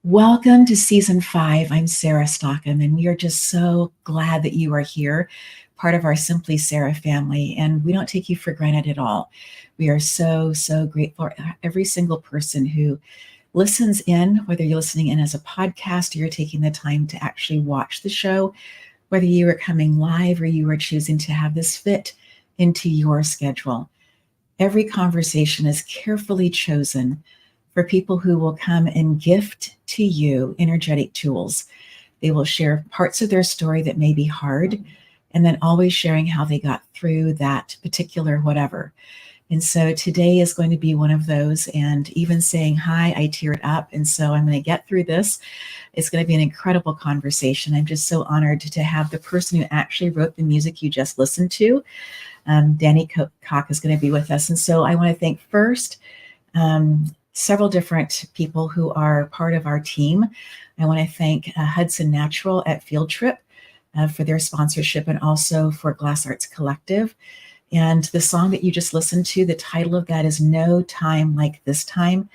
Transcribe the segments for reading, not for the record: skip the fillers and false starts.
Welcome to season 5. I'm Sarah Stockham, and we are just so glad that you are here, part of our Simply Sarah family. And we don't take you for granted at all. We are so grateful for every single person who listens in, whether you're listening in as a podcast or you're taking the time to actually watch the show, whether you are coming live or you are choosing to have this fit into your schedule. Every conversation is carefully chosen for people who will come and gift to you energetic tools. They will share parts of their story that may be hard, and then always sharing how they got through that particular whatever. And so today is going to be one of those, and even saying hi, I teared up. And so I'm going to get through this. It's going to be an incredible conversation. I'm just so honored to have the person who actually wrote the music you just listened to. Danny Cocke is going to be with us. And so I want to thank first several different people who are part of our team. I want to thank Hudson Natural at Field Trip for their sponsorship, and also for Glass Arts Collective. And the song that you just listened to, the title of that is No Time Like This Time.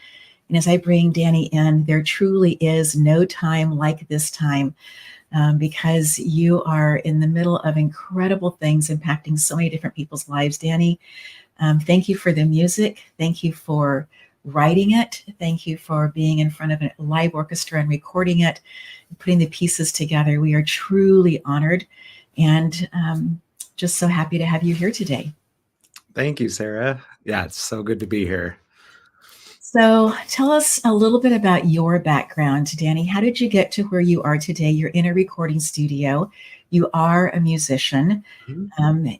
And as I bring Danny in, there truly is no time like this time, because you are in the middle of incredible things impacting so many different people's lives. Danny, thank you for the music. Thank you for writing it. Thank you for being in front of a live orchestra and recording it, and putting the pieces together. We are truly honored, and just so happy to have you here today. Thank you, Sarah. Yeah, it's so good to be here. So tell us a little bit about your background, Danny. How did you get to where you are today? You're in a recording studio. You are a musician.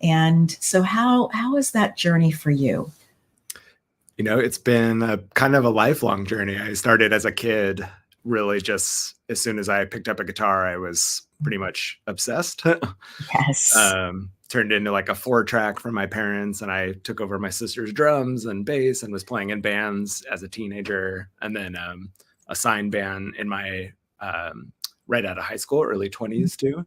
And so how is that journey for you? You know, it's been a kind of a lifelong journey. I started as a kid, really just as soon as I picked up a guitar, I was pretty much obsessed. Yes. Turned into like a 4-track from my parents, and I took over my sister's drums and bass and was playing in bands as a teenager, and then a signed band in my right out of high school, early 20s too.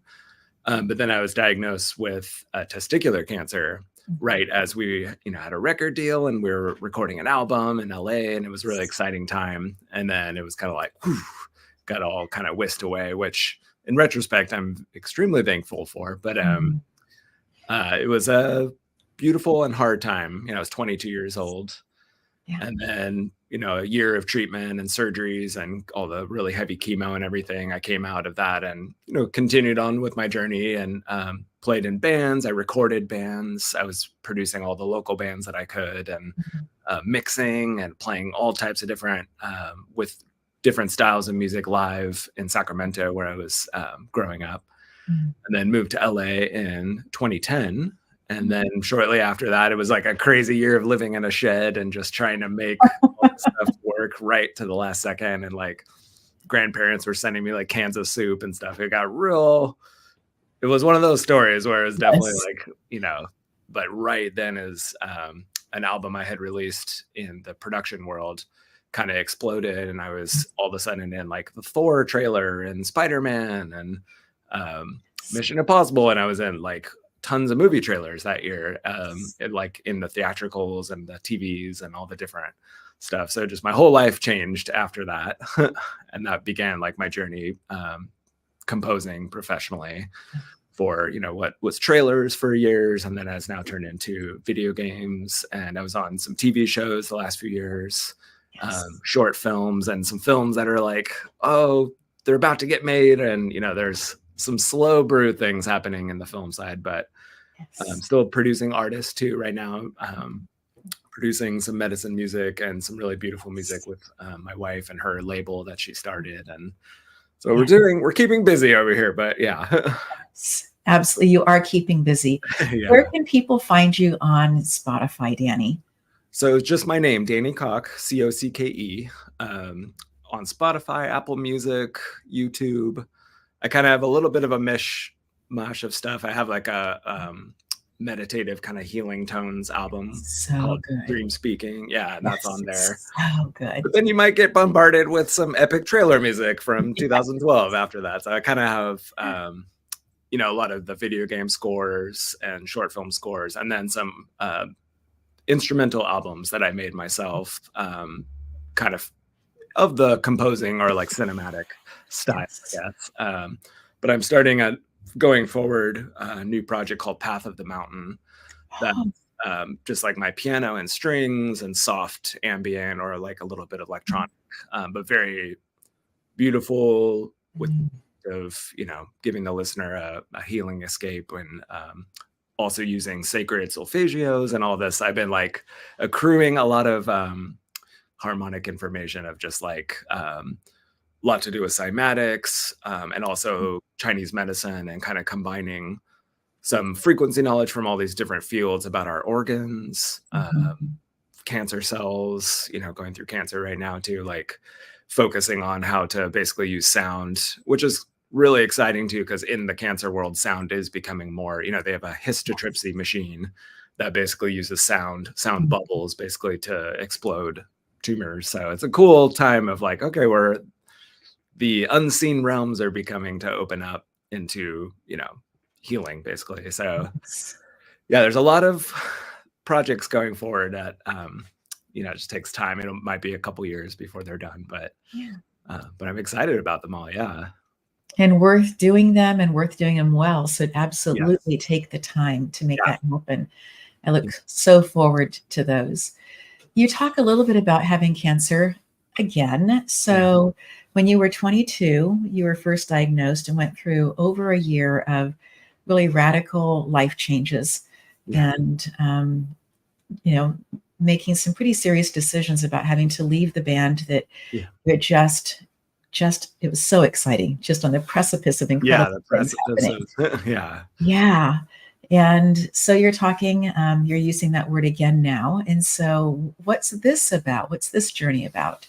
But then I was diagnosed with testicular cancer right as we had a record deal, and we were recording an album in LA, and it was a really exciting time. And then it was kind of like, whew, got all kind of whisked away, which in retrospect I'm extremely thankful for. But it was a beautiful and hard time. I was 22 years old. Yeah. And then, a year of treatment and surgeries and all the really heavy chemo and everything. I came out of that and, continued on with my journey, and played in bands. I recorded bands. I was producing all the local bands that I could, and mixing and playing all types of different, with different styles of music live in Sacramento, where I was growing up. And then moved to LA in 2010. And then shortly after that, it was like a crazy year of living in a shed and just trying to make all the stuff work right to the last second. And like grandparents were sending me like cans of soup and stuff. It was one of those stories where it was definitely like, but right then is an album I had released in the production world kind of exploded. And I was all of a sudden in like the Thor trailer and Spider-Man and Mission Impossible, and I was in like tons of movie trailers that year, like in the theatricals and the TVs and all the different stuff. So just my whole life changed after that. And that began like my journey composing professionally for what was trailers for years, and then has now turned into video games. And I was on some TV shows the last few years, short films, and some films that are like, oh, they're about to get made, and there's some slow brew things happening in the film side, but I'm still producing artists too right now, producing some medicine music and some really beautiful music with my wife and her label that she started. And so we're keeping busy over here, but yeah. Absolutely. You are keeping busy. Yeah. Where can people find you on Spotify, Danny? So it's just my name, Danny Cocke, Cocke, on Spotify, Apple Music, YouTube. I kind of have a little bit of a mishmash of stuff. I have like a meditative kind of healing tones album called good. Dream Speaking. Yeah, and that's on there. So good. But then you might get bombarded with some epic trailer music from 2012 after that. So I kind of have, a lot of the video game scores and short film scores, and then some instrumental albums that I made myself, kind of of the composing or like cinematic style, Yes. I guess. But I'm starting going forward a new project called Path of the Mountain. That Oh, just like my piano and strings and soft ambient or like a little bit of electronic, but very beautiful with mm, of giving the listener a healing escape and also using sacred solfeggios and all this. I've been like accruing a lot of harmonic information of just like a lot to do with cymatics and also Chinese medicine and kind of combining some frequency knowledge from all these different fields about our organs, mhm. cancer cells, going through cancer right now too, like focusing on how to basically use sound, which is really exciting too, because in the cancer world, sound is becoming more, they have a histotripsy machine that basically uses sound Mm. bubbles basically to explode tumors. So it's a cool time of like, okay, where the unseen realms are becoming to open up into, healing basically. So Yes. yeah, there's a lot of projects going forward that it just takes time. It might be a couple years before they're done, Yeah. but I'm excited about them all. Yeah. And worth doing them and worth doing them well. So Yes. absolutely take the time to make Yeah. that happen. I look so forward to those. You talk a little bit about having cancer again. Yeah. So when you were 22, you were first diagnosed and went through over a year of really radical life changes Yeah. and, you know, making some pretty serious decisions about having to leave the band that Yeah. it just it was so exciting, just on the precipice of Yeah. incredible The things precipice happening. of, yeah. Yeah. And so you're talking, you're using that word again now. And so what's this about? What's this journey about?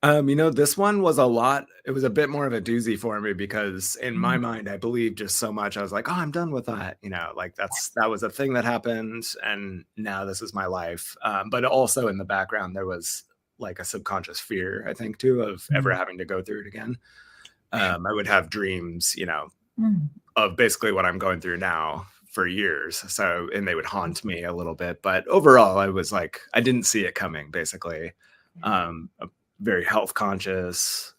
This one was it was a bit more of a doozy for me because in my Mm, mind, I believed just so much. I was like, oh, I'm done with that. Like that was a thing that happened. And now this is my life. But also in the background, there was like a subconscious fear, I think, too, of ever mm, having to go through it again. I would have dreams, mm. of basically what I'm going through now for years. So, and they would haunt me a little bit. But overall, I was like, I didn't see it coming, basically. A very health conscious,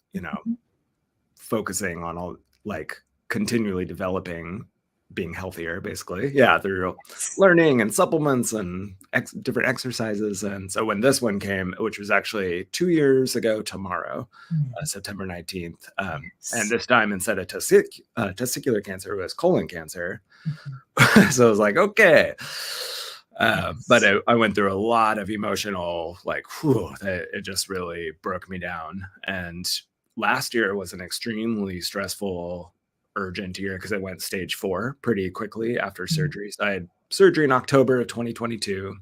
focusing on all like continually developing, being healthier, basically. Yeah, through learning and supplements and different exercises. And so when this one came, which was actually 2 years ago tomorrow, Mm, September 19th, and yes. this time instead of testicular cancer, it was colon cancer. Mhm. So I was like, okay. But Yes. I went through a lot of emotional, like, it just really broke me down. And last year was an extremely stressful, urgent year because it went stage 4 pretty quickly after Mm, surgery. So I had surgery in October of 2022.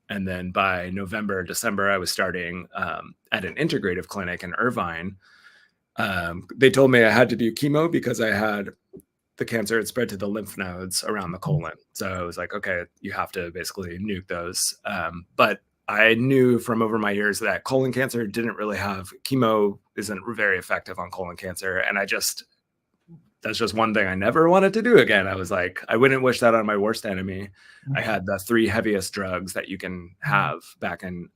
And then by November, December, I was starting at an integrative clinic in Irvine. They told me I had to do chemo because I had the cancer had spread to the lymph nodes around the mm, colon. So I was like, okay, you have to basically nuke those. But I knew from over my years that colon cancer didn't really have chemo isn't very effective on colon cancer. And that's just one thing I never wanted to do again. I was like, I wouldn't wish that on my worst enemy. I mhm, had the 3 heaviest drugs that you can mm, have back in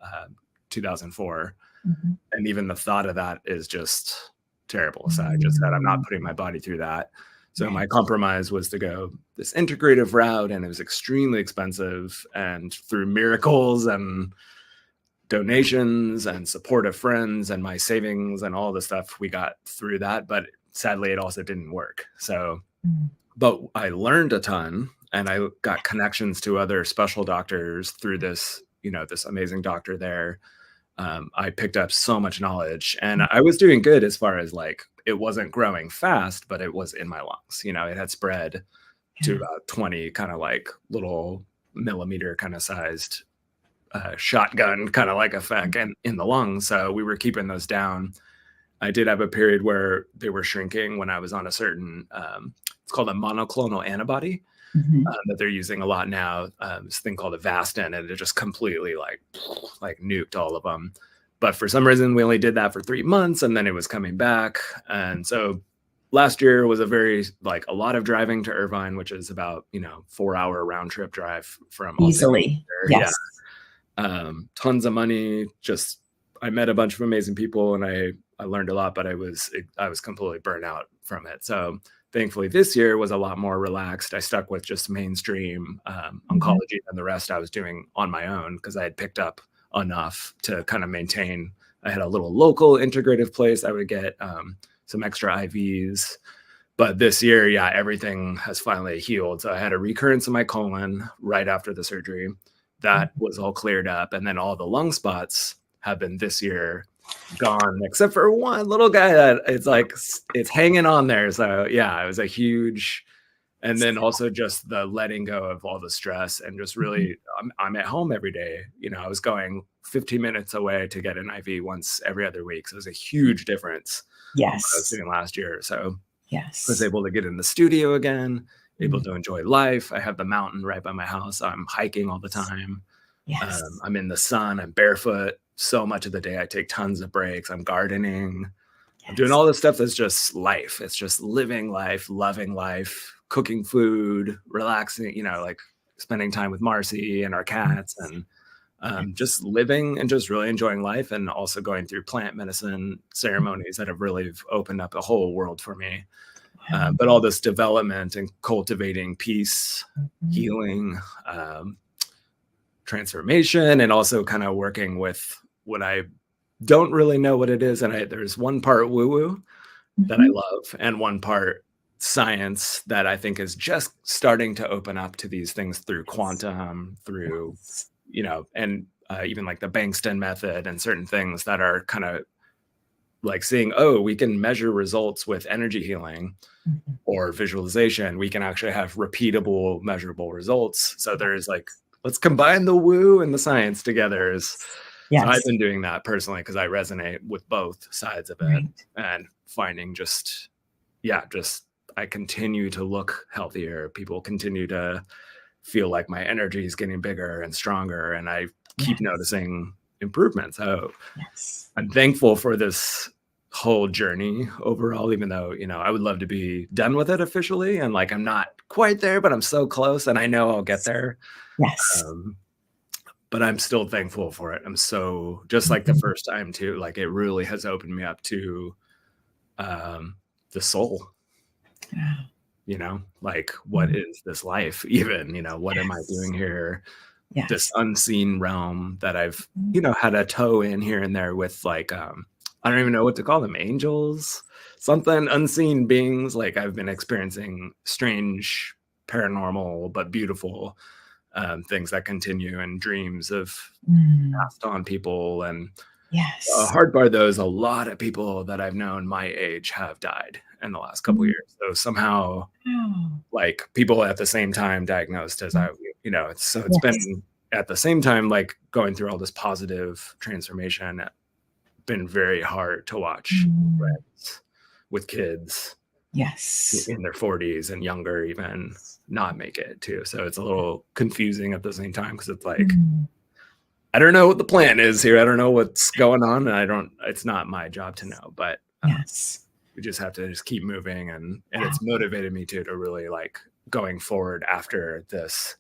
2004. mhm. And even the thought of that is just terrible. So I just said, I'm not Mm, putting my body through that. So my yes. compromise was to go this integrative route, and it was extremely expensive. And through miracles and donations and support of friends and my savings and all the stuff, we got through that. But sadly, it also didn't work. So, Mm, but I learned a ton, and I got connections to other special doctors through this amazing doctor there. I picked up so much knowledge, and mm, I was doing good as far as like it wasn't growing fast, but it was in my lungs. It had spread to yeah. about 20 kind of like little millimeter kind of sized shotgun kind of like effect and in the lungs. So we were keeping those down. I did have a period where they were shrinking when I was on a certain, it's called a monoclonal antibody Mhm. that they're using a lot now. This thing called Avastin, and it just completely like nuked all of them. But for some reason, we only did that for 3 months, and then it was coming back. And so last year was a lot of driving to Irvine, which is about 4-hour round trip drive from Altadena. Easily. Yeah, Yes. tons of money. Just I met a bunch of amazing people and I learned a lot, but I was completely burnt out from it. So thankfully this year was a lot more relaxed. I stuck with just mainstream Mhm. oncology, and the rest I was doing on my own because I had picked up enough to kind of maintain. I had a little local integrative place. I would get some extra IVs. But this year, yeah, everything has finally healed. So I had a recurrence in my colon right after the surgery. That was all cleared up. And then all the lung spots have been this year gone, except for one little guy that it's like it's hanging on there. So yeah, it was a huge, and then also just the letting go of all the stress and just Mhm. really I'm at home every day. I was going 15 minutes away to get an IV once every other week. So it was a huge difference from what I was Yes. doing last year. So I was Yes. able to get in the studio again, able Mm. to enjoy life. I have the mountain right by my house. I'm hiking all the time. Yes. I'm in the sun. I'm barefoot so much of the day. I take tons of breaks. I'm gardening. I'm doing Yes. all this stuff that's just life. It's just living life, loving life, cooking food, relaxing, like spending time with Marcy and our cats, Yes. and Yes. just living and just really enjoying life, and also going through plant medicine ceremonies that have really opened up a whole world for me. Wow. But all this development and cultivating peace, Mhm. healing, um, transformation, and also kind of working with what I don't really know what it is. And there's one part woo woo that I Mhm. love, and one part science that I think is just starting to open up to these things through Yes. quantum, through, Yes. and even like the Bankston method and certain things that are kind of like seeing, oh, we can measure results with energy healing Mhm. or visualization. We can actually have repeatable, measurable results. So there's like, Yes. let's combine the woo and the science together. So I've Yes. been doing that personally because I resonate with both sides of it, Right. and finding just, yeah, just I continue to look healthier. People continue to feel like my energy is getting bigger and stronger, and I keep Yes. noticing improvements. So Yes. I'm thankful for this whole journey overall, even though, I would love to be done with it officially. And like, I'm not quite there, but I'm so close and I know I'll get there. Yes. Um, but I'm still thankful for it. I'm so, just like the Mhm. first time too, like it really has opened me up to um, the soul, Wow. like what Mm. is this life even, what am I Yes. doing here? This Yes. unseen realm that I've, Mhm. had a toe in here and there with, like, I don't even know what to call them, angels, something, unseen beings. Like I've been experiencing strange, paranormal, but beautiful things that continue, and dreams of Mm. passed on people. And the Yes. hard part though is a lot of people that I've known my age have died in the last couple Mm. years. So somehow, Wow. like, people at the same time diagnosed as Mm. it's Yes. been at the same time, like, going through all this positive transformation, been very hard to watch Mm. friends with kids Yes. in their 40s and younger even not make it too. So it's a little confusing at the same time because it's like, Mm. I don't know what the plan is here. I don't know what's going on, and it's not my job to know, but Yes. we just have to just keep moving, and Wow. it's motivated me to really, like, going forward after this,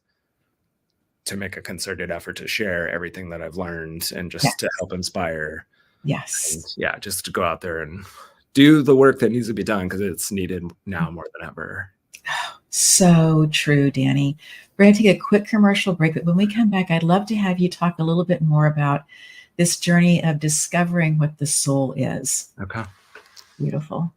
to make a concerted effort to share everything that I've learned and just to Yes. help inspire, and Yes. yeah, just to go out there and do the work that needs to be done because it's needed now more than ever. So true, Danny. We're going to take a quick commercial break, but when we come back, I'd love to have you talk a little bit more about this journey of discovering what the soul is. Okay. Beautiful.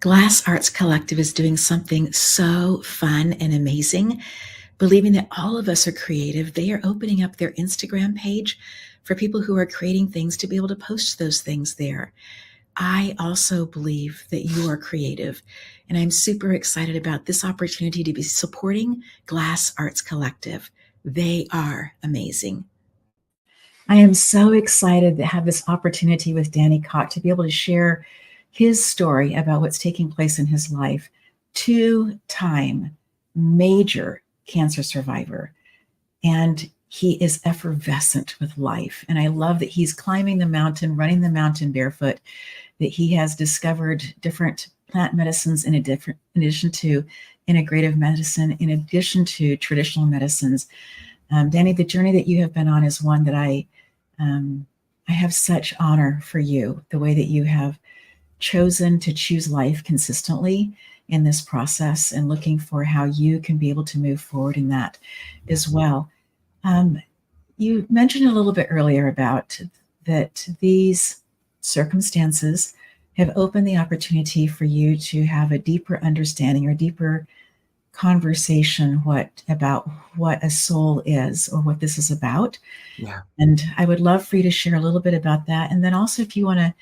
Glass Arts Collective is doing something so fun and amazing. Believing that all of us are creative, they are opening up their Instagram page for people who are creating things to be able to post those things there. I also believe that you are creative, and I'm super excited about this opportunity to be supporting Glass Arts Collective. They are amazing. I am so excited to have this opportunity with Danny Cocke to be able to share his story about what's taking place in his life. Two-time major cancer survivor, and he is effervescent with life. And I love that he's climbing the mountain, running the mountain barefoot, that he has discovered different plant medicines in addition to integrative medicine, in addition to traditional medicines. Danny, the journey that you have been on is one that I have such honor for you, the way that you have chosen to choose life consistently in this process and looking for how you can be able to move forward in that as well. You mentioned a little bit earlier about that these circumstances have opened the opportunity for you to have a deeper understanding or deeper conversation about what a soul is or what this is about. Yeah. And I would love for you to share a little bit about that. And then also, if you want to,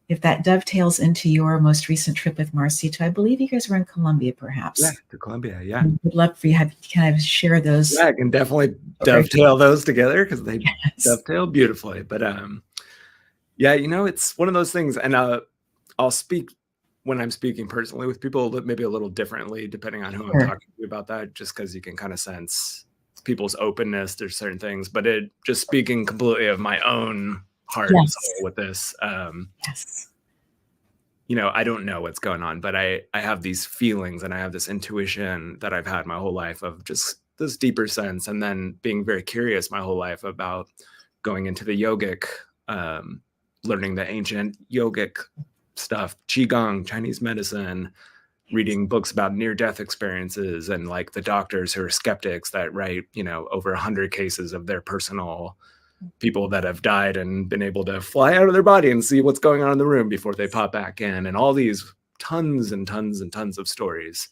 if that dovetails into your most recent trip with Marcito, I believe you guys were in Colombia, perhaps. Yeah, to Colombia. Yeah. Would love for you to kind of share those. Yeah, I can definitely dovetail those together because they dovetail beautifully. But yeah, it's one of those things, and I'll speak when I'm speaking personally with people maybe a little differently depending on who I'm talking to about that, just because you can kind of sense people's openness to certain things. But just speaking completely of my own heart and soul with this. I don't know what's going on, but I have these feelings and I have this intuition that I've had my whole life of just this deeper sense, and then being very curious my whole life about going into the yogic, learning the ancient yogic stuff, qigong, Chinese medicine, reading books about near-death experiences, and like the doctors who are skeptics that write, over 100 cases of their personal people that have died and been able to fly out of their body and see what's going on in the room before they pop back in, and all these tons and tons and tons of stories.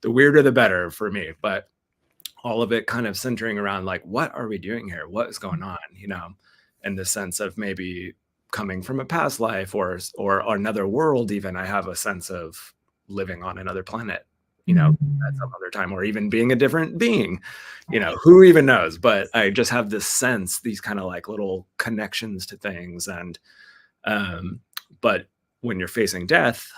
The weirder the better for me, but all of it kind of centering around like, what are we doing here? What is going on? In the sense of maybe coming from a past life or another world. Even I have a sense of living on another planet, at some other time, or even being a different being, who even knows? But I just have this sense, these kind of like little connections to things. And, but when you're facing death,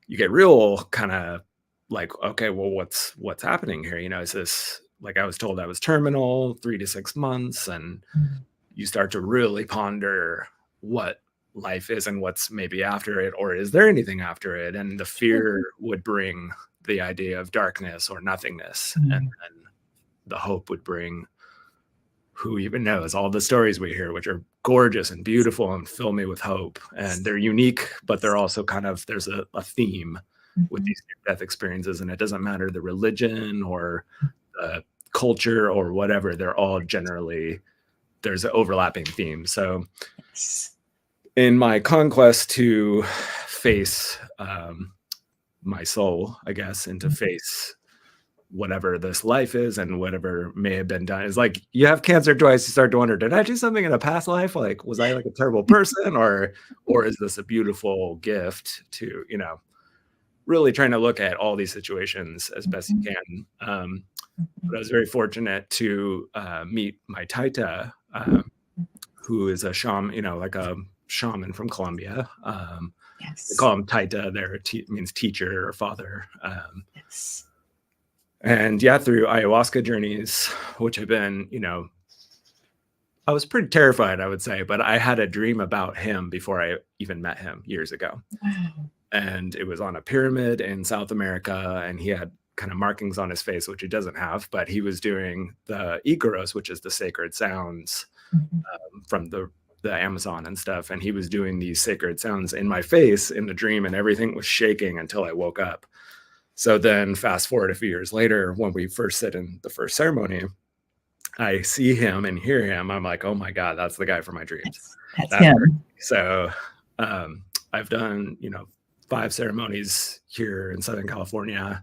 you get real kind of like, okay, well, what's happening here? Is this, like, I was told I was terminal 3 to 6 months, and you start to really ponder what life is and what's maybe after it, or is there anything after it? And the fear would bring the idea of darkness or nothingness, and then the hope would bring, who even knows, all the stories we hear, which are gorgeous and beautiful and fill me with hope. And they're unique, but they're also kind of, there's a theme with these near-death experiences, and it doesn't matter the religion or the culture or whatever, they're all generally, there's an overlapping theme. So in my conquest to face my soul, I guess, and to face whatever this life is and whatever may have been done, is like, you have cancer twice, you start to wonder, did I do something in a past life? Like, was I like a terrible person, or is this a beautiful gift to, really trying to look at all these situations as best you can. But I was very fortunate to meet my Taita, who is a shaman, like a shaman from Colombia. They call him Taita there. Means teacher or father. And yeah, through ayahuasca journeys, which have been, I was pretty terrified, I would say, but I had a dream about him before I even met him years ago. And it was on a pyramid in South America, and he had kind of markings on his face, which he doesn't have, but he was doing the Icaros, which is the sacred sounds from the Amazon and stuff. And he was doing these sacred sounds in my face in the dream, and everything was shaking until I woke up. So then fast forward a few years later, when we first sit in the first ceremony, I see him and hear him. I'm like, oh my God, that's the guy from my dreams. That's him. So I've done, 5 ceremonies here in Southern California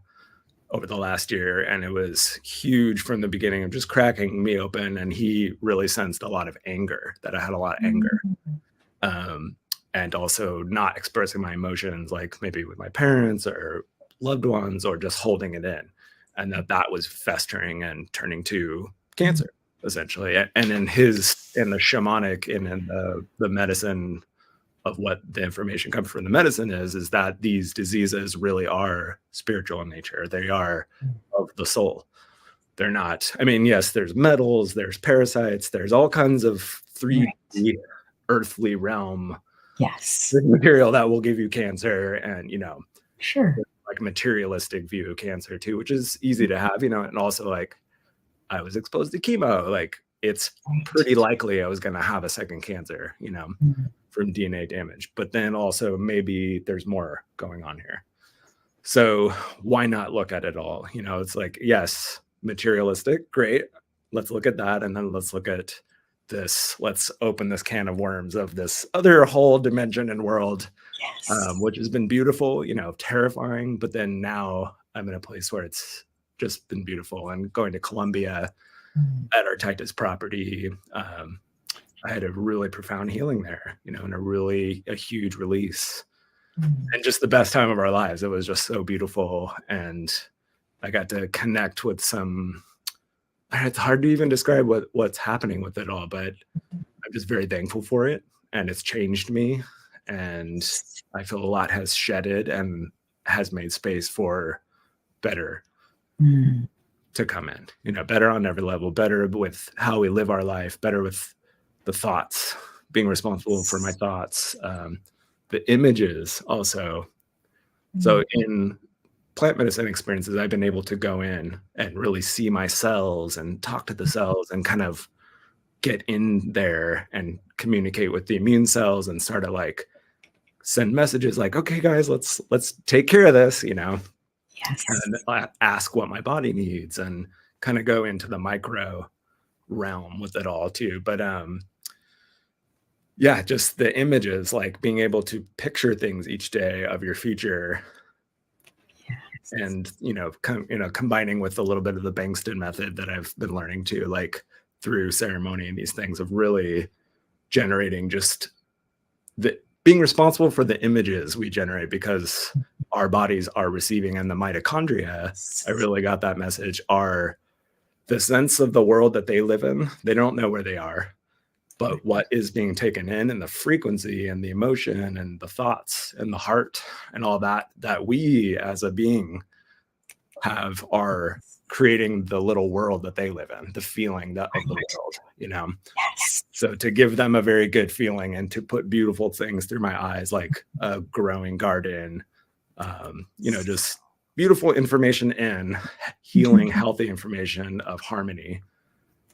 over the last year, and it was huge from the beginning of just cracking me open. And he really sensed a lot of anger, that I had a lot of anger, and also not expressing my emotions, like maybe with my parents or loved ones, or just holding it in, and that was festering and turning to cancer. essentially. And in the shamanic and in the medicine of what the information comes from the medicine is that these diseases really are spiritual in nature. They are of the soul. They're not, I mean, yes, there's metals, there's parasites, there's all kinds of 3D Right. earthly realm Yes. material that will give you cancer, and Sure. like materialistic view of cancer too, which is easy to have, and also like I was exposed to chemo, like it's Right. pretty likely I was going to have a second cancer, Mhm. from DNA damage, but then also maybe there's more going on here. So why not look at it all? It's like, yes, materialistic, great. Let's look at that. And then let's look at this. Let's open this can of worms of this other whole dimension and world, Yes. which has been beautiful, terrifying. But then now I'm in a place where it's just been beautiful. And going to Colombia Mm. at our Titus property, I had a really profound healing there, and a huge release, Mm. and just the best time of our lives. It was just so beautiful. And I got to connect with it's hard to even describe what's happening with it all, but I'm just very thankful for it. And it's changed me. And I feel a lot has shedded and has made space for better Mm. to come in, better on every level, better with how we live our life, better with the thoughts, being responsible for my thoughts, the images also. So in plant medicine experiences, I've been able to go in and really see my cells and talk to the cells and kind of get in there and communicate with the immune cells and start to like send messages like, okay, guys, let's take care of this, Yes. and ask what my body needs and kind of go into the micro realm with it all too. But yeah, just the images, like being able to picture things each day of your future, Yes. and combining with a little bit of the Bankston method that I've been learning to, like through ceremony and these things of really generating just being responsible for the images we generate, because our bodies are receiving, and the mitochondria, I really got that message, are the sense of the world that they live in. They don't know where they are, but what is being taken in, and the frequency and the emotion and the thoughts and the heart and all that we as a being have, are creating the little world that they live in, the feeling of the world, Yes. So to give them a very good feeling and to put beautiful things through my eyes, like a growing garden, just beautiful information in healing, healthy information of harmony.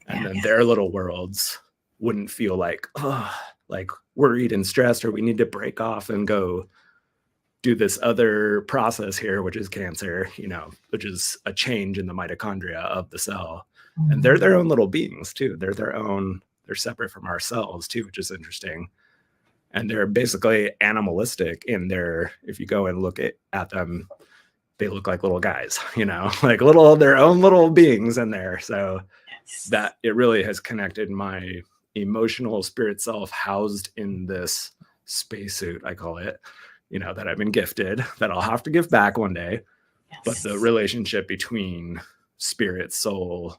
And then their little worlds wouldn't feel like, oh, like worried and stressed, or we need to break off and go do this other process here, which is cancer, which is a change in the mitochondria of the cell. And they're their own little beings too. They're separate from ourselves too, which is interesting. And they're basically animalistic in their, if you go and look at them, they look like little guys, like their own little beings in there. So that it really has connected my emotional spirit self housed in this spacesuit, I call it, that I've been gifted, that I'll have to give back one day. Yes. But the relationship between spirit, soul,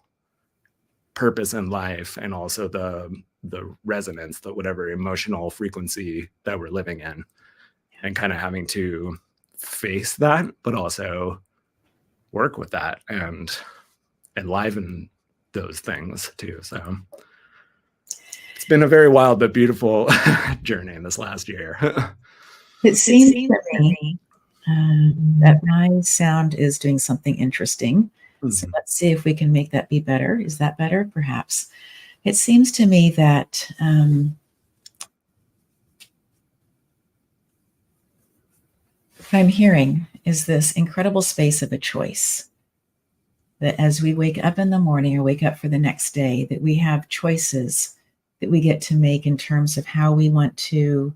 purpose in life, and also the resonance, the whatever emotional frequency that we're living in, and kind of having to face that, but also work with that and enliven those things too. So it's been a very wild but beautiful journey in this last year. It seems to me that my sound is doing something interesting. So let's see if we can make that be better. Is that better? Perhaps. It seems to me that what I'm hearing is this incredible space of a choice. That as we wake up in the morning or wake up for the next day, that we have choices that we get to make in terms of how we want to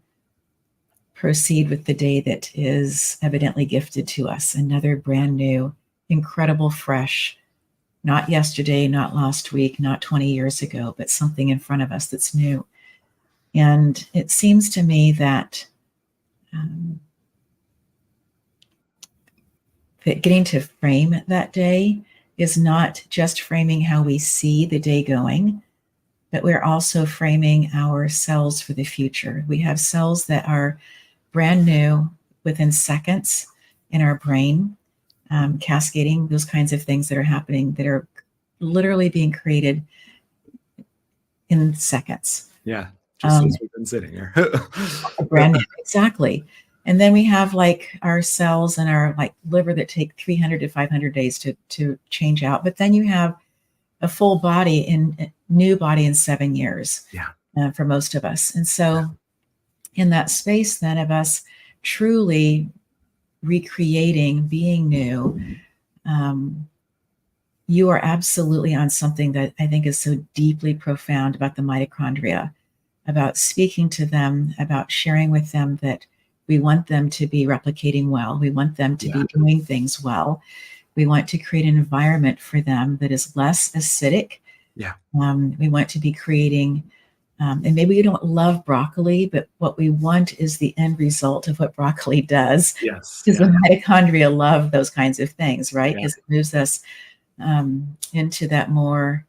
proceed with the day that is evidently gifted to us. Another brand new, incredible, fresh, not yesterday, not last week, not 20 years ago, but something in front of us that's new. And it seems to me that that getting to frame that day is not just framing how we see the day going, but we're also framing our cells for the future. We have cells that are brand new within seconds in our brain, cascading, those kinds of things that are happening that are literally being created in seconds. Yeah. Just since we've been sitting here. Brand new, exactly. And then we have like our cells and our like liver that take 300 to 500 days to change out. But then you have a full body in new body in 7 years. Yeah. For most of us. And so in that space then of us truly recreating, being new, you are absolutely on something that I think is so deeply profound about the mitochondria, about speaking to them, about sharing with them that we want them to be replicating well. We want them to be doing things well. We want to create an environment for them that is less acidic. Yeah. We want to be creating, and maybe we don't love broccoli, but what we want is the end result of what broccoli does. Yes. Because the mitochondria love those kinds of things, right? Yeah. Because it moves us into that more,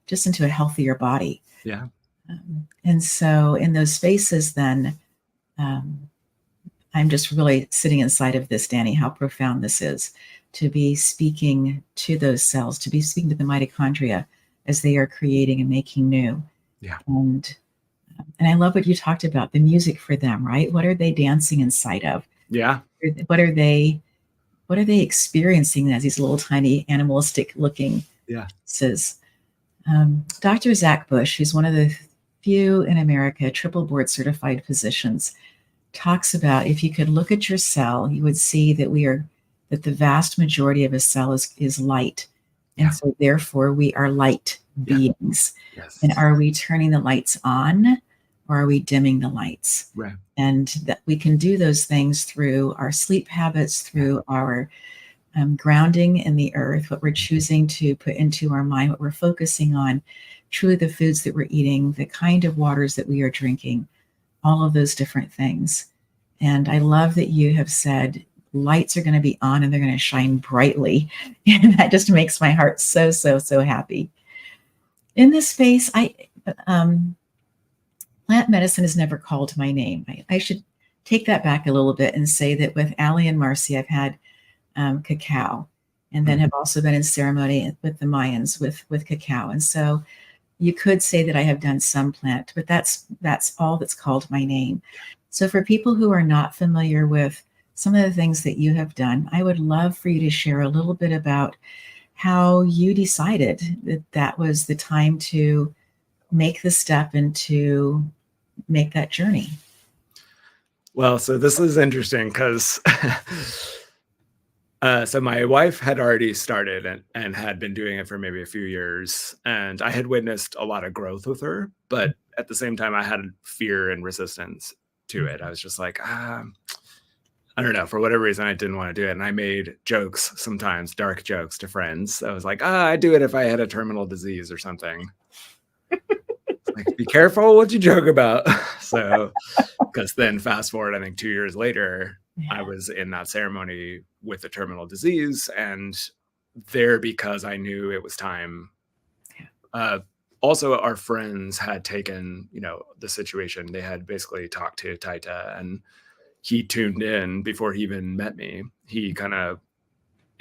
just into a healthier body. Yeah. And so in those spaces, then I'm just really sitting inside of this, Danny, how profound this is to be speaking to those cells, to be speaking to the mitochondria as they are creating and making new. Yeah. And I love what you talked about, the music for them, right? What are they dancing inside of? Yeah. What are they experiencing as these little tiny animalistic looking says Dr. Zach Bush, who's one of the few in America triple board certified physicians, talks about if you could look at your cell, you would see that the vast majority of a cell is light. And so therefore we are light beings. Yes. And are we turning the lights on or are we dimming the lights? Right. And that we can do those things through our sleep habits, through our grounding in the earth, what we're choosing to put into our mind, what we're focusing on, truly the foods that we're eating, the kind of waters that we are drinking, all of those different things. And I love that you have said lights are going to be on and they're going to shine brightly. And that just makes my heart so, so, so happy. In this space, plant medicine has never called my name. I should take that back a little bit and say that with Allie and Marcy, I've had cacao, and then have also been in ceremony with the Mayans with cacao. And so you could say that I have done some plant, but that's all that's called my name. So for people who are not familiar with some of the things that you have done, I would love for you to share a little bit about how you decided that that was the time to make the step and to make that journey. Well, so this is interesting because so my wife had already started and had been doing it for maybe a few years, and I had witnessed a lot of growth with her, but at the same time I had fear and resistance to it. I was just like, I don't know, for whatever reason I didn't want to do it. And I made jokes, sometimes dark jokes, to friends. I was like, I'd do it if I had a terminal disease or something. Like, be careful what you joke about. So, because then fast forward, I think 2 years later, I was in that ceremony with a terminal disease, and there, because I knew it was time. Also, our friends had taken, the situation. They had basically talked to Taita, and he tuned in before he even met me. He kind of,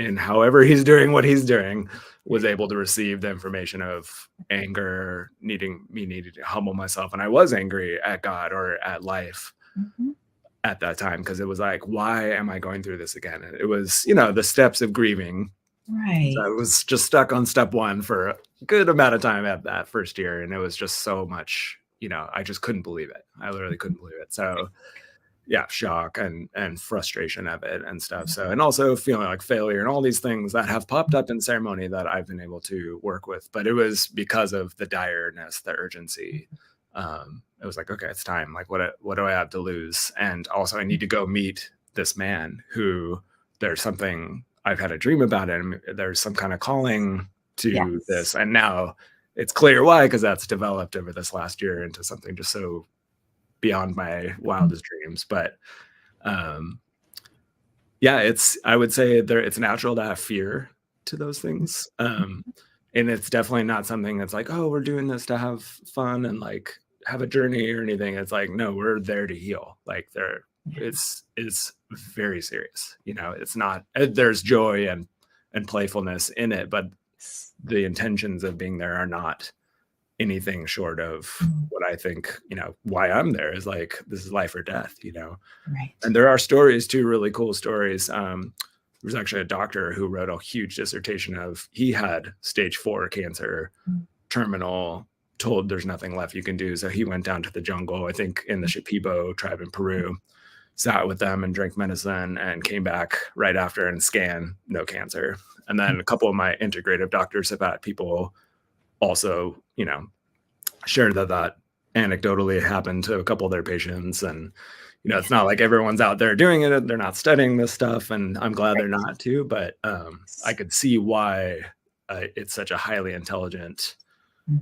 in however he's doing what he's doing, was able to receive the information of anger, needing to humble myself. And I was angry at God or at life at that time, because it was like, why am I going through this again? And it was, the steps of grieving. Right. So I was just stuck on step one for a good amount of time at that first year. And it was just so much, I just couldn't believe it. I literally couldn't believe it. So yeah, shock and frustration of it and stuff. So, and also feeling like failure and all these things that have popped up in ceremony that I've been able to work with. But it was because of the direness, the urgency. It was like, okay, it's time. Like, what do I have to lose? And also I need to go meet this man who there's something, I've had a dream about him. There's some kind of calling to this. And now it's clear why, because that's developed over this last year into something just so beyond my wildest dreams. But I would say it's natural to have fear to those things, And it's definitely not something that's like, oh, we're doing this to have fun and like have a journey or anything. It's like, no, we're there to heal. Like Yeah. it's very serious. You know, it's not, there's joy and playfulness in it, but the intentions of being there are not anything short of Mm. what I think, you know, why I'm there is like, this is life or death, you know? Right. And there are stories too, really cool stories. There was actually a doctor who wrote a huge dissertation of, he had stage 4 cancer, Mm. terminal, told there's nothing left you can do. So he went down to the jungle, I think in the Shipibo tribe in Peru, sat with them and drank medicine and came back right after and scanned no cancer. And then a couple of my integrative doctors have had people also, you know, share that anecdotally happened to a couple of their patients. And, you know, it's not like everyone's out there doing it. They're not studying this stuff. And I'm glad they're not too, but I could see why it's such a highly intelligent Mm.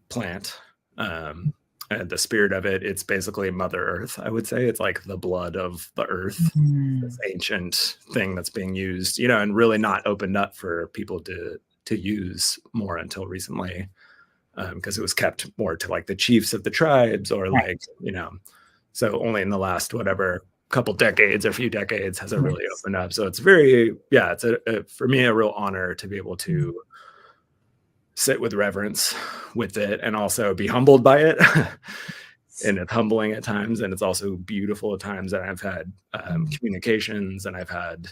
plant. And the spirit of it, it's basically Mother Earth, I would say. It's like the blood of the earth, this ancient thing that's being used, you know, and really not opened up for people to use more until recently, because it was kept more to like the chiefs of the tribes or Right. like, you know, so only in the last whatever couple decades or few decades has it really Yes. opened up. So it's very, yeah, it's for me a real honor to be able to sit with reverence with it and also be humbled by it. And it's humbling at times, and it's also beautiful at times. And I've had communications, and I've had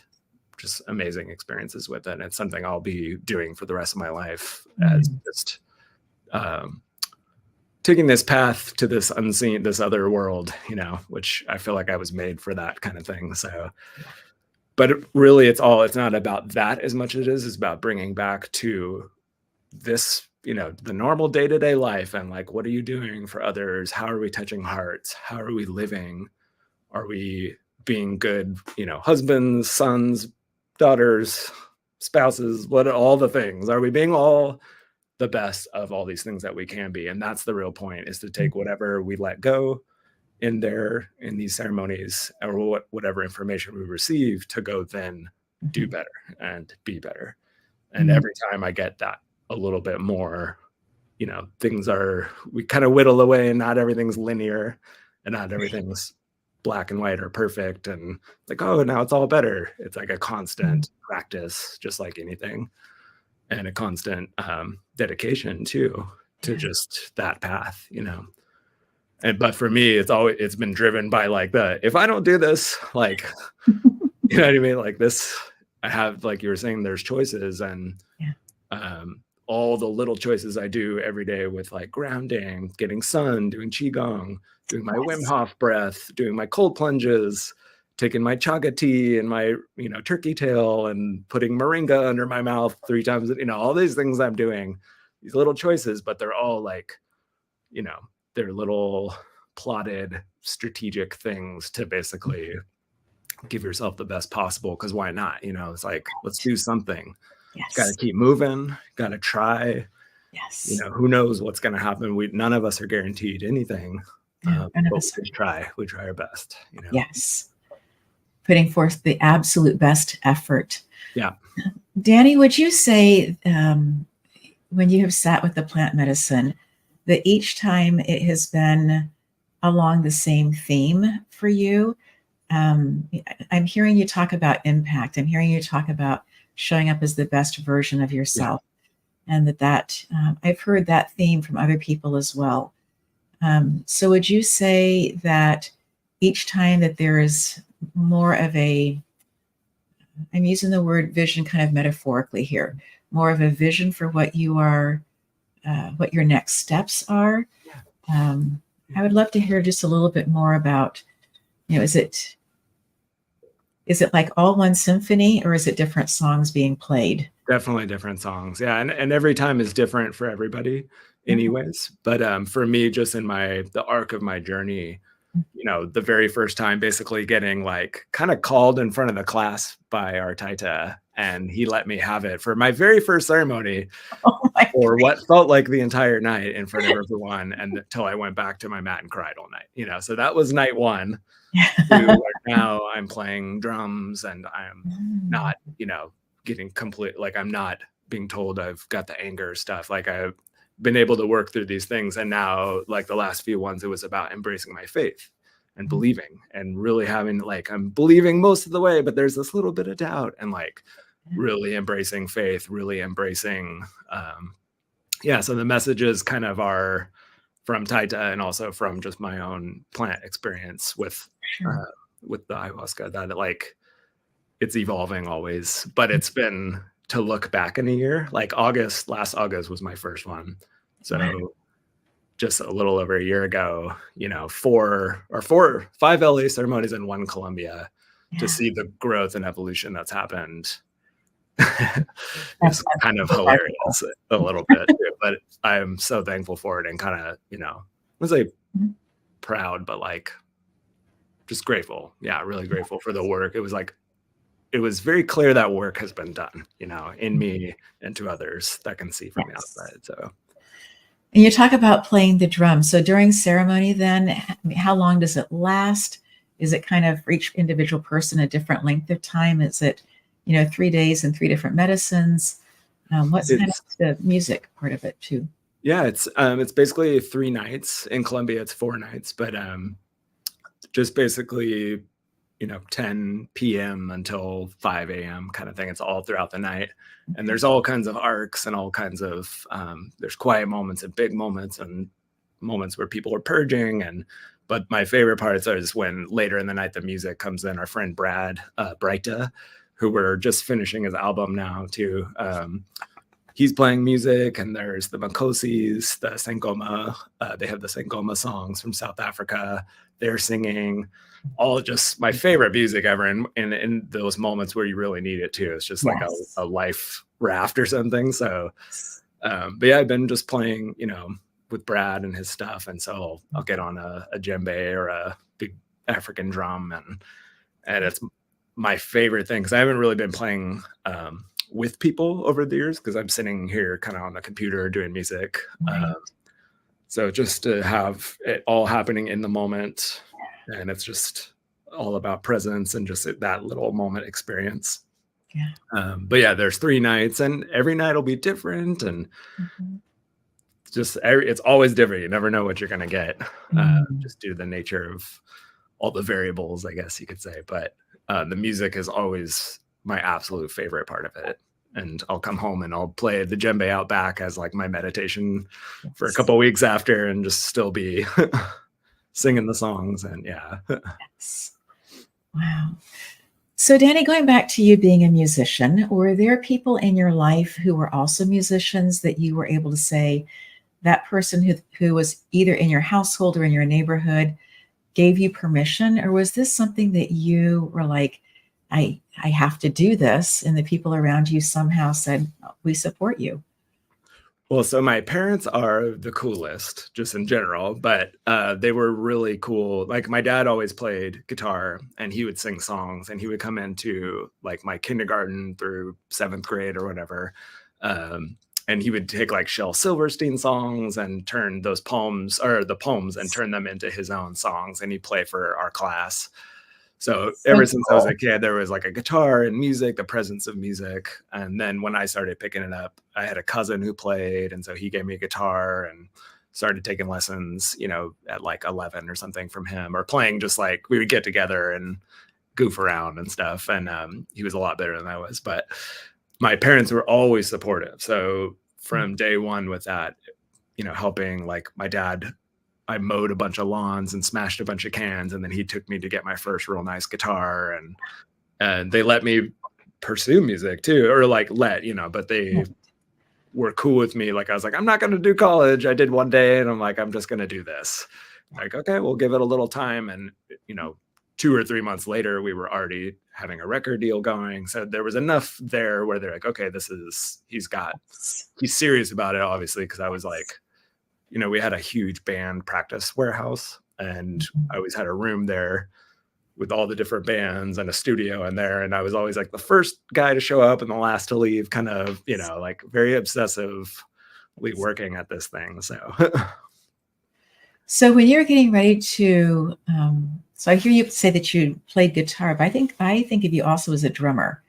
just amazing experiences with it. And it's something I'll be doing for the rest of my life as just taking this path to this unseen, this other world, you know, which I feel like I was made for that kind of thing. So, but really it's not about that as much as it is about bringing back to this, you know, the normal day-to-day life and like, what are you doing for others? How are we touching hearts? How are we living? Are we being good, you know, husbands, sons, daughters, spouses, what all the things? Are we being all the best of all these things that we can be? And that's the real point, is to take whatever we let go in these ceremonies, or whatever information we receive, to go then do better and be better. And every time I get that a little bit more, you know, we kind of whittle away, and not everything's linear and not everything's black and white or perfect. And like, oh, now it's all better. It's like a constant practice, just like anything, and a constant dedication too, to just that path, you know. But for me, it's been driven by like if I don't do this, like, you know what I mean? Like this, I have, like you were saying, there's choices, and all the little choices I do every day with like grounding, getting sun, doing qigong, doing my Wim Hof breath, doing my cold plunges, taking my chaga tea and my, you know, turkey tail, and putting moringa under my mouth 3 times, you know, all these things I'm doing, these little choices, but they're all like, you know, they're little plotted strategic things to basically give yourself the best possible. Because why not? You know, it's like, let's do something. Got to keep moving. Got to try. You know, who knows what's going to happen? None of us are guaranteed anything. But we try. We try our best. You know. Yes. Putting forth the absolute best effort. Yeah. Danny, would you say, when you have sat with the plant medicine, that each time it has been along the same theme for you? I'm hearing you talk about impact. I'm hearing you talk about showing up as the best version of yourself. Yeah. And that I've heard that theme from other people as well. So would you say that each time that there is more of I'm using the word vision kind of metaphorically here, more of a vision for what you are, what your next steps are? I would love to hear just a little bit more about, you know, is it like all one symphony, or is it different songs being played? Definitely different songs. Yeah. And every time is different for everybody anyways. But for me, just in the arc of my journey, you know, the very first time basically getting like kind of called in front of the class by our Taita, and he let me have it for my very first ceremony for what felt like the entire night in front of everyone, and until I went back to my mat and cried all night, you know. So that was night one. Now I'm playing drums, and I'm not, you know, getting complete, like I'm not being told I've got the anger stuff. Like I've been able to work through these things. And now like the last few ones, it was about embracing my faith and believing and really having like, I'm believing most of the way, but there's this little bit of doubt, and like really embracing faith, really embracing, yeah. So the messages kind of are from Taita and also from just my own plant experience Sure. with the ayahuasca, that like it's evolving always, but it's been to look back in a year, like last August was my first one. Wow. So just a little over a year ago, you know, 5 LA ceremonies and 1 Colombia, to Yeah. see the growth and evolution that's happened That's is kind of remarkable. hilarious a little bit too, but I'm so thankful for it and kind of, you know, I was like Mhm. proud, but like just grateful. Yeah, really grateful for the work. It was very clear that work has been done, you know, in me and to others that can see from the Yes. outside. So And you talk about playing the drum. So during ceremony, then, how long does it last? Is it kind of for each individual person a different length of time? Is it, 3 days and three different medicines? What's kind of it's the music part of it too? yeah, it's basically 3 nights. In Colombia, it's 4 nights, but just basically, you know, 10 p.m. until 5 a.m. kind of thing. It's all throughout the night. And Okay. there's all kinds of arcs and all kinds of there's quiet moments and big moments and moments where people are purging. And but my favorite parts is when later in the night the music comes in. Our friend Brad Breita, who we're just finishing his album now too. He's playing music, and there's the Makosis, the Sangoma. They have the Sangoma songs from South Africa. They're singing, all just my favorite music ever. And in those moments where you really need it too, it's just like Yes. a life raft or something. So, but yeah, I've been just playing, you know, with Brad and his stuff. And so I'll get on a djembe or a big African drum, and it's my favorite thing because I haven't really been playing with people over the years because I'm sitting here kind of on the computer doing music. Right. So just to have it all happening in the moment, and it's just all about presence and just that little moment experience. Yeah. But yeah, there's 3 nights, and every night will be different, and Mhm. it's always different. You never know what you're gonna get, Mm. just due to the nature of all the variables, I guess you could say. But the music is always my absolute favorite part of it. And I'll come home and I'll play the djembe out back as like my meditation for a Yes. couple weeks after, and just still be singing the songs. And yeah. Yes. Wow. So, Danny, going back to you being a musician, were there people in your life who were also musicians that you were able to say that person who was either in your household or in your neighborhood gave you permission, or was this something that you were like, I have to do this, and the people around you somehow said, we support you? Well, so my parents are the coolest just in general, but they were really cool. Like my dad always played guitar and he would sing songs, and he would come into like my kindergarten through 7th grade or whatever. And he would take like Shel Silverstein songs and turn those poems or the poems and turn them into his own songs. And he'd play for our class. So So ever since I was a cool. kid, there was like a guitar and music, the presence of music. And then when I started picking it up, I had a cousin who played. And so he gave me a guitar and started taking lessons, you know, at like 11 or something from him, or playing just like we would get together and goof around and stuff. And he was a lot better than I was. But my parents were always supportive. So from day one with that, you know, helping like my dad, I mowed a bunch of lawns and smashed a bunch of cans, and then he took me to get my first real nice guitar, and they let me pursue music too, or like you know, but they were cool with me. Like I was like, I'm not going to do college. I did one day, and I'm like, I'm just going to do this. Like, okay, we'll give it a little time, and you know, 2 or 3 months later, we were already having a record deal going. So there was enough there where they're like, okay, he's serious about it, obviously, because I was like, you know, we had a huge band practice warehouse, and Mhm. I always had a room there with all the different bands and a studio in there. And I was always like the first guy to show up and the last to leave, kind of, you know, like very obsessively working at this thing. So So when you're getting ready to, so I hear you say that you played guitar, but I think of you also as a drummer.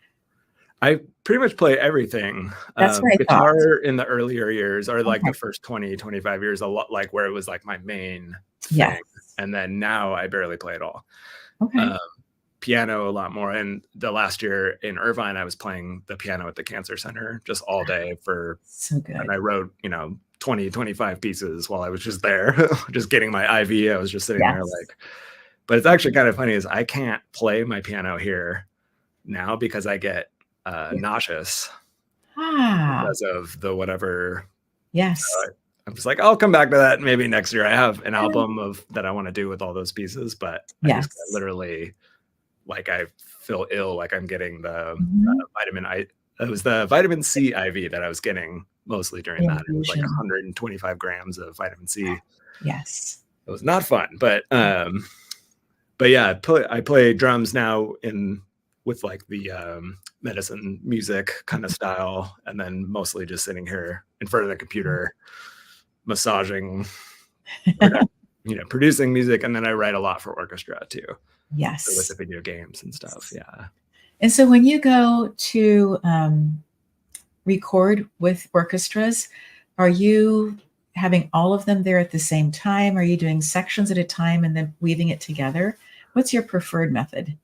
I pretty much play everything. That's what I thought. Guitar in the earlier years, or like Okay. the first 20, 25 years, a lot like where it was like my main Yes. thing. And then now I barely play at all. Okay. Piano a lot more. And the last year in Irvine, I was playing the piano at the Cancer Center just all day So good. and I wrote, 20, 25 pieces while I was just there, just getting my IV. I was just sitting there Yes. but it's actually kind of funny is I can't play my piano here now because I get nauseous Ah, because of the whatever. yes. I'm just like, I'll come back to that maybe next year. I have an album that I want to do with all those pieces, but I just Yes. literally like I feel ill, like I'm getting the Mhm. vitamin I. It was the vitamin C IV that I was getting mostly during that. It was like Infusion. 125 grams of vitamin C. Yes. It was not fun, but yeah, I play drums now with like the medicine music kind of style, and then mostly just sitting here in front of the computer, massaging, producing music, and then I write a lot for orchestra too, with the Yes. video games and stuff. Yeah. And so when you go to record with orchestras, are you having all of them there at the same time? Are you doing sections at a time and then weaving it together? What's your preferred method?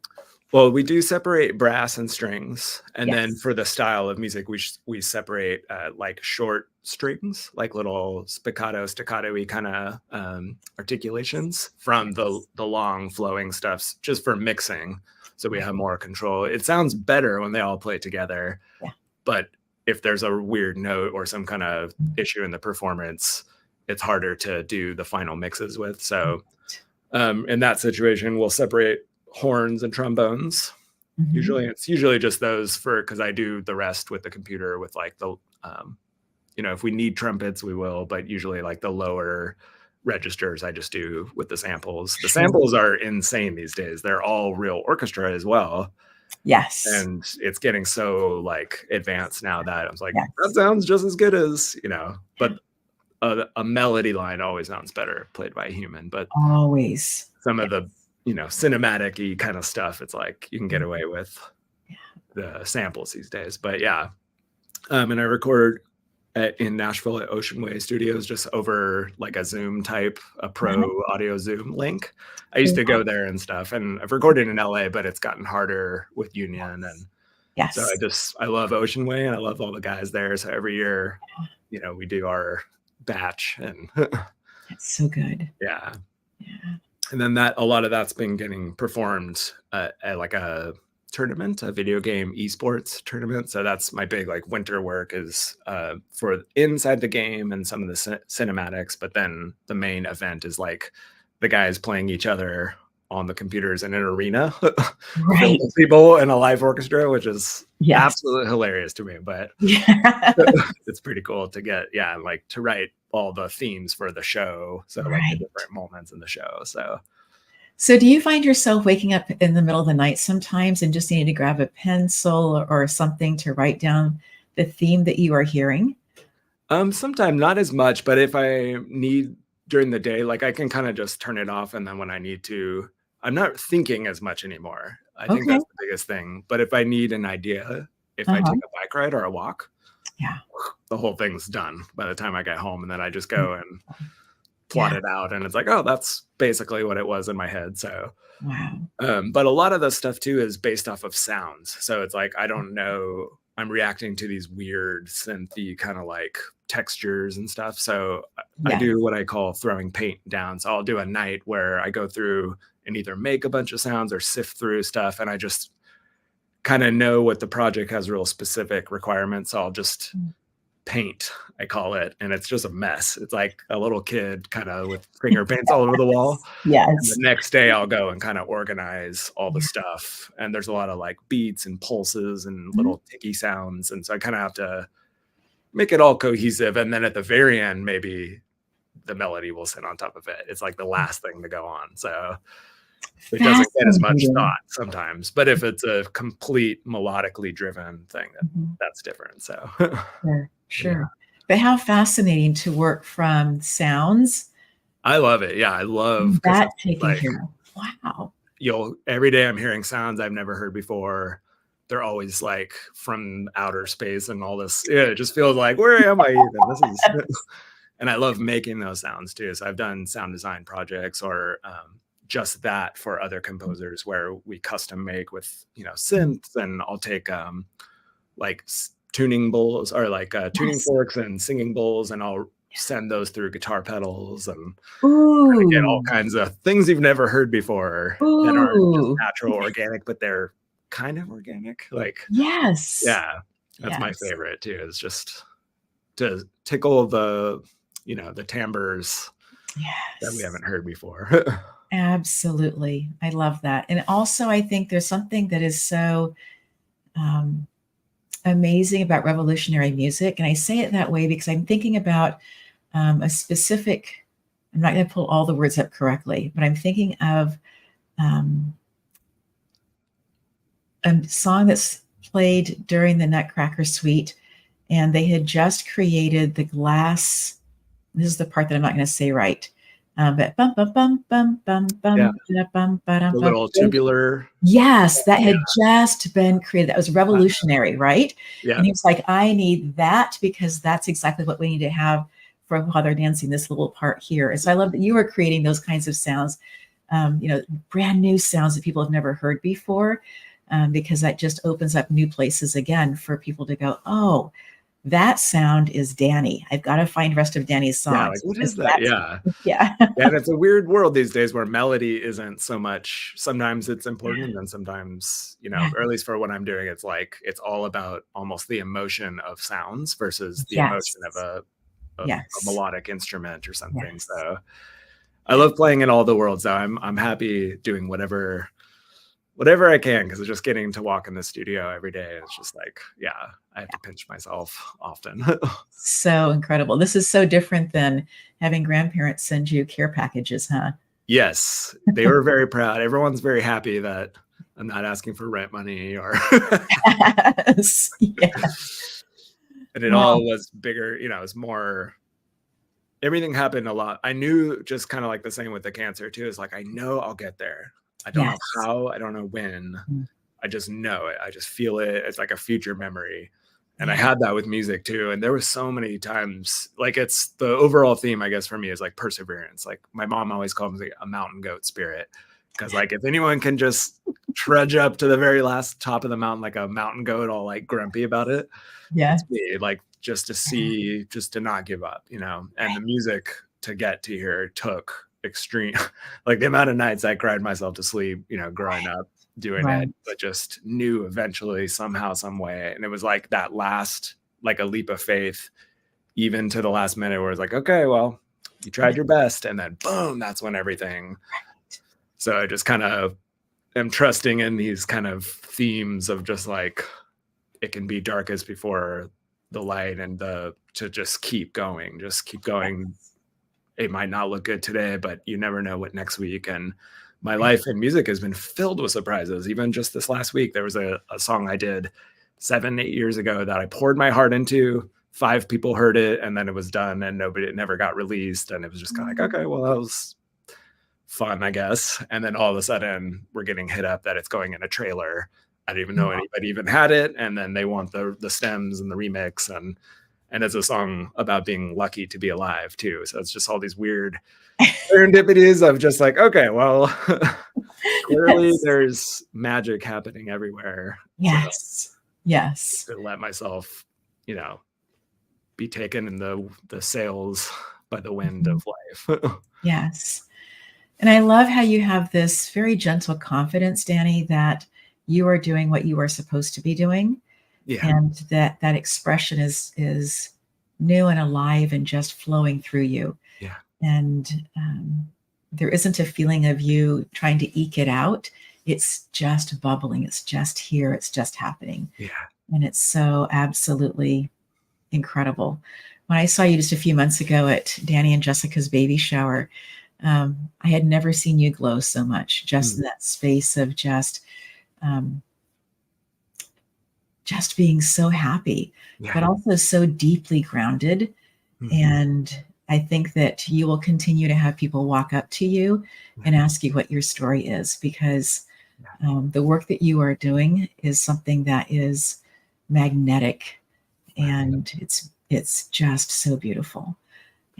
Well, we do separate brass and strings, and then Yes. for the style of music, we separate like short strings, like little staccato-y kind of articulations from the long flowing stuffs, just for mixing, so we have more control. It sounds better when they all play together, Yeah. but if there's a weird note or some kind of issue in the performance, it's harder to do the final mixes with. So in that situation, we'll separate horns and trombones. Mhm. It's usually just those because I do the rest with the computer with like the if we need trumpets we will, but usually like the lower registers I just do with the samples. The Sure. samples are insane these days. They're all real orchestra as well, Yes. and it's getting so like advanced now that I was like, that Yes. sounds just as good as but a melody line always sounds better played by a human. But Always. some of the cinematic-y kind of stuff, it's like you can get away with Yeah. the samples these days. But yeah, and I record in Nashville at Ocean Way Studios, just over like a Zoom type, a pro audio Zoom link. I used to go there and stuff, and I've recorded in LA, but it's gotten harder with Union, and so Yes. I love Ocean Way, and I love all the guys there. So every year, we do our batch, and That's so good. yeah. Yeah. And then a lot of that's been getting performed at like a tournament, a video game esports tournament. So that's my big like winter work is for inside the game and some of the cinematics. But then the main event is like the guys playing each other on the computers in an arena filled Right. with people and a live orchestra, which is Yes. absolutely hilarious to me. But Yeah. it's pretty cool to get, like to write all the themes for the show. So like the Right. different moments in the show. So do you find yourself waking up in the middle of the night sometimes and just needing to grab a pencil or something to write down the theme that you are hearing? Sometimes not as much, but if I need during the day, like I can kind of just turn it off. And then when I need to, I'm not thinking as much anymore. I think Okay. that's the biggest thing. But if I need an idea, if I Uh-huh. take a bike ride or a walk, Yeah. the whole thing's done by the time I get home. And then I just go and plot Yeah. it out. And it's like, oh, that's basically what it was in my head. So, Wow. but a lot of the stuff too is based off of sounds. So it's like, I don't know. I'm reacting to these weird synthy kind of like textures and stuff. So I Yes. do what I call throwing paint down. So I'll do a night where I go through and either make a bunch of sounds or sift through stuff. And I just kind of know what the project has real specific requirements. So I'll just paint, I call it. And it's just a mess. It's like a little kid kind of with finger paints all over the wall. And the Yes. next day I'll go and kind of organize all the stuff. And there's a lot of like beats and pulses and little ticky sounds. And so I kind of have to make it all cohesive. And then at the very end, maybe the melody will sit on top of it. It's like the last thing to go on. So it doesn't get as much Fascinating. thought sometimes. But if it's a complete melodically driven thing, that's different. So Sure. Sure. But how fascinating to work from sounds I love it. Yeah, I love because that it's taken like care of. Wow. every day I'm hearing sounds I've never heard before. they're always like from outer space and all this. Yeah, it just feels like, where am I even? This is, and I love making those sounds too. So I've done sound design projects or just that for other composers where we custom make with, synths, and I'll take like tuning bowls or like tuning forks and singing bowls, and I'll send those through guitar pedals and get all kinds of things you've never heard before that aren't just natural, organic, but they're kind of organic. Like, yeah, that's my favorite too, is just to tickle the, the timbres that we haven't heard before. Absolutely. I love that. And also, I think there's something that is so amazing about revolutionary music. And I say it that way because I'm thinking about a specific, I'm not going to pull all the words up correctly, but I'm thinking of a song that's played during the Nutcracker Suite, and they had just created the glass. This is the part that I'm not going to say right. But bum bum bum bum bum bum bum the little tubular. Yes, that had just been created. That was revolutionary, right? Yeah. And he was like, I need that because that's exactly what we need to have for while they're dancing, this little part here. And so I love that you are creating those kinds of sounds, brand new sounds that people have never heard before, because that just opens up new places again for people to go, oh, that sound is Danny. I've got to find the rest of Danny's songs. Yeah, like, what is that? Yeah. Yeah. And it's a weird world these days where melody isn't so much. Sometimes it's important, and then sometimes, or at least for what I'm doing, it's like it's all about almost the emotion of sounds versus the emotion of a melodic instrument or something. So I love playing in all the worlds. So I'm happy doing whatever I can, because it's just getting to walk in the studio every day. It's just like, I have to pinch myself often. So incredible. This is so different than having grandparents send you care packages, huh? Yes, they were very proud. Everyone's very happy that I'm not asking for rent money or. Yes. And it all was bigger, it was more. Everything happened a lot. I knew, just kind of like the same with the cancer too, is like, I know I'll get there. I don't know how, I don't know when. I just know it. I just feel it. It's like a future memory. And I had that with music too. And there was so many times, like, it's the overall theme, I guess, for me is like perseverance. Like my mom always calls me a mountain goat spirit. Because like, if anyone can just trudge up to the very last top of the mountain, like a mountain goat, all like grumpy about it. It's me, like just to see, just to not give up, and the music to get to here took extreme, like the amount of nights I cried myself to sleep, growing up doing it, but just knew eventually somehow, some way. And it was like that last, like a leap of faith, even to the last minute where it's like, okay, well, you tried your best. And then boom, that's when everything. So I just kind of am trusting in these kind of themes of just like, it can be darkest before the light, and to just keep going. It might not look good today, but you never know what next week. And my life in music has been filled with surprises. Even just this last week, there was a song I did 7-8 years ago that I poured my heart into. 5 people heard it, and then it was done, and it never got released. And it was just kind of like, okay, well, that was fun, I guess. And then all of a sudden we're getting hit up that it's going in a trailer. I didn't even know anybody even had it. And then they want the stems and the remix, and it's a song about being lucky to be alive too. So it's just all these weird serendipities of just like, okay, well, clearly there's magic happening everywhere. Yes. To let myself, be taken in the sails by the wind of life. Yes. And I love how you have this very gentle confidence, Danny, that you are doing what you are supposed to be doing. Yeah. And that expression is new and alive and just flowing through you. Yeah. And there isn't a feeling of you trying to eke it out. It's just bubbling. It's just here. It's just happening. Yeah. And it's so absolutely incredible. When I saw you just a few months ago at Danny and Jessica's baby shower, I had never seen you glow so much, just in that space of just being so happy, but also so deeply grounded. And I think that you will continue to have people walk up to you and ask you what your story is, because The work that you are doing is something that is magnetic, and it's just so beautiful.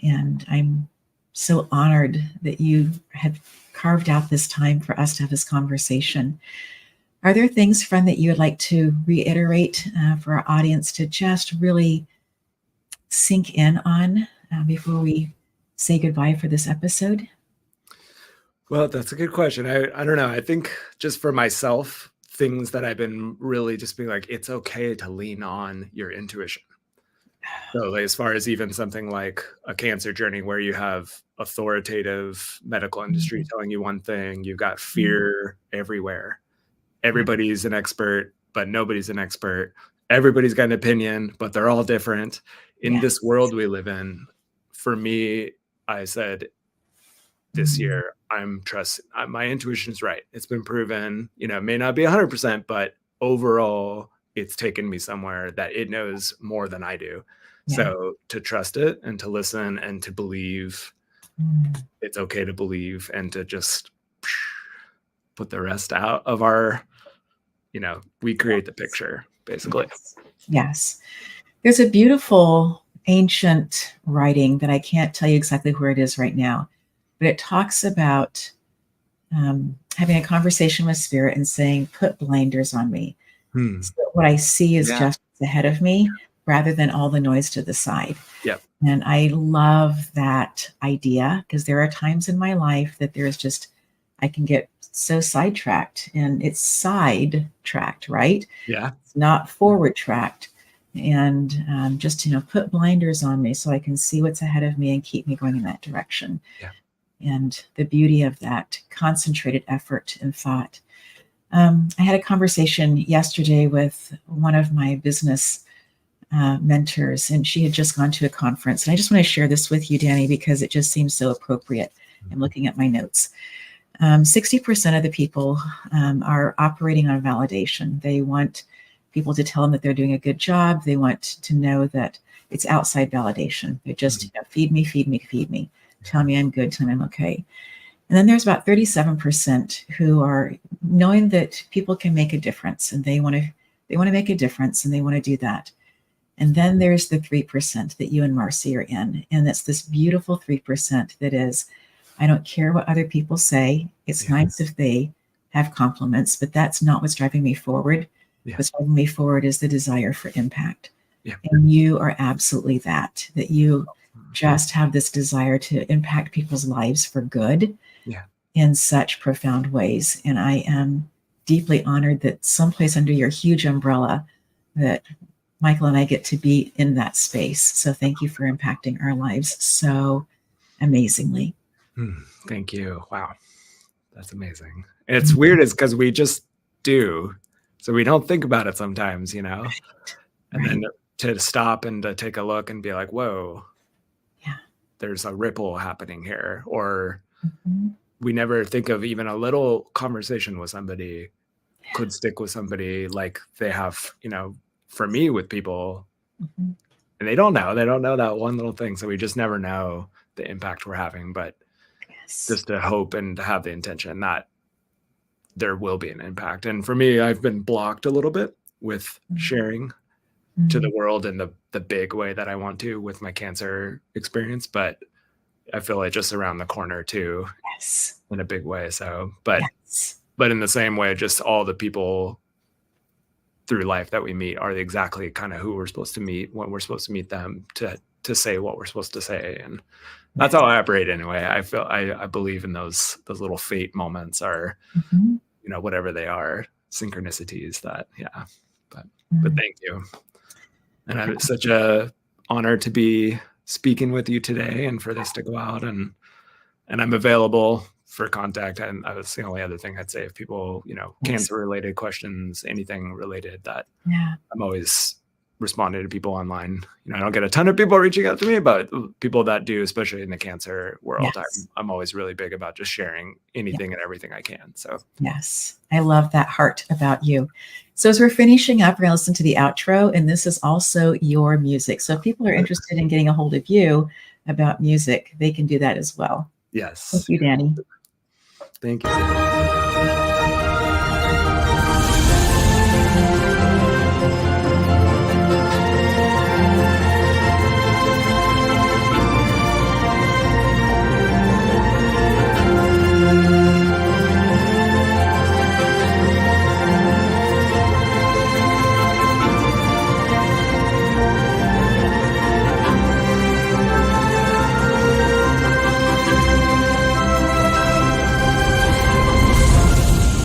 And I'm so honored that you have carved out this time for us to have this conversation. Are there things, friend, that you would like to reiterate for our audience to just really sink in on before we say goodbye for this episode? Well, that's a good question. I don't know. I think just for myself, things that I've been really just being like, it's okay to lean on your intuition. So like, as far as even something like a cancer journey where you have authoritative medical industry telling you one thing, you've got fear everywhere. Everybody's an expert, but nobody's an expert. Everybody's got an opinion, but they're all different. In this world we live in, for me, I said this year, I'm trusting my intuition is right. It's been proven, it may not be 100%, but overall it's taken me somewhere that it knows more than I do. So to trust it and to listen and to believe, it's okay to believe, and to just put the rest out of our, we create the picture, basically. Yes. There's a beautiful ancient writing that I can't tell you exactly where it is right now, but it talks about having a conversation with spirit and saying, put blinders on me. So what I see is just ahead of me rather than all the noise to the side. Yep. And I love that idea, because there are times in my life that there's just, I can get so sidetracked, and it's sidetracked, right? Yeah. It's not forward tracked. And just, put blinders on me so I can see what's ahead of me and keep me going in that direction. Yeah. And the beauty of that concentrated effort and thought. I had a conversation yesterday with one of my business mentors, and she had just gone to a conference. And I just want to share this with you, Danny, because it just seems so appropriate. I'm looking at my notes. 60% of the people are operating on validation. They want people to tell them that they're doing a good job. They want to know that it's outside validation. They just feed me, feed me, feed me. Tell me I'm good, tell me I'm okay. And then there's about 37% who are knowing that people can make a difference, and they want to make a difference, and they want to do that. And then there's the 3% that you and Marcy are in. And that's this beautiful 3% that is, I don't care what other people say. It's nice if they have compliments, but that's not what's driving me forward. What's driving me forward is the desire for impact. And you are absolutely that you just have this desire to impact people's lives for good in such profound ways. And I am deeply honored that someplace under your huge umbrella that Michael and I get to be in that space. So thank you for impacting our lives so amazingly. Thank you. Wow. That's amazing. And it's weird is because we just do. So we don't think about it sometimes, And then to stop and to take a look and be like, whoa, there's a ripple happening here. Or we never think of even a little conversation with somebody could stick with somebody, like they have, for me with people, and they don't know that one little thing. So we just never know the impact we're having, but just to hope and to have the intention that there will be an impact. And for me, I've been blocked a little bit with sharing to the world in the big way that I want to with my cancer experience, but I feel like just around the corner too, in a big way. So, but in the same way, just all the people through life that we meet are exactly kind of who we're supposed to meet when we're supposed to meet them to say what we're supposed to say. And that's how I operate anyway. I believe in those little fate moments are, whatever they are, synchronicities that, but thank you. And it's such a honor to be speaking with you today and for this to go out, and I'm available for contact. And that's the only other thing I'd say, if people, cancer related questions, anything related, that I'm always responding to people online. I don't get a ton of people reaching out to me, but people that do, especially in the cancer world, I'm always really big about just sharing anything and everything I can. So I love that heart about you. So as we're finishing up, we're going to listen to the outro, and this is also your music. So if people are interested in getting a hold of you about music, they can do that as well. Yes. Thank you, Danny. Thank you.